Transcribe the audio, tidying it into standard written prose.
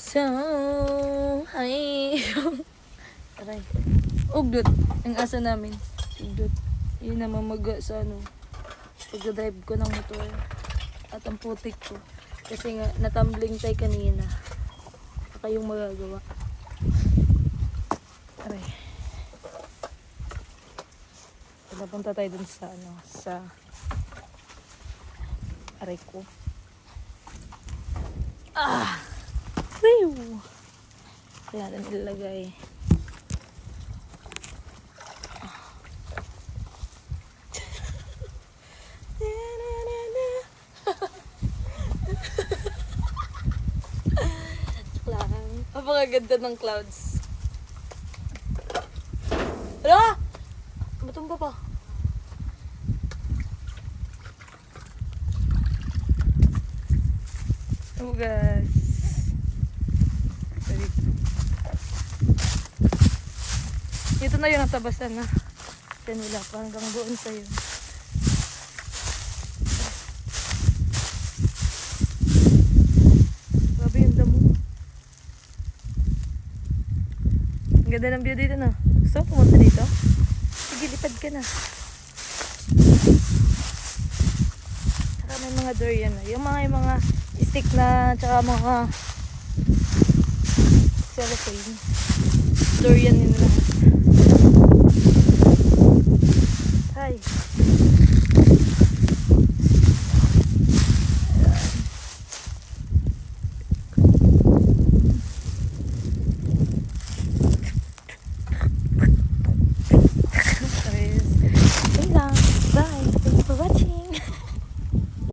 So, hi. Aray. Ugdot. Ang asa namin. Ugdot. Yun na mamaga sa pag-drive ko ng motor. At ang putik ko. Kasi nga, natumbling tayo kanina. Baka yung magagawa. Aray. Napunta tayo dun sa sa aray ko. Whew! Kaya natin ilalagay. Napakaganda ng clouds. Hala! Matumba pa. Oh guys. Ito na yung natabasan na. Yan wala pa hanggang doon sa'yo. Grabe yung damo. Ang ganda ng view dito na. Gusto mo pumunta dito? Sige, lipad ka na. Saka may mga durian na. Yung mga stick na, tsaka mga cellophane. Durian yun lahat.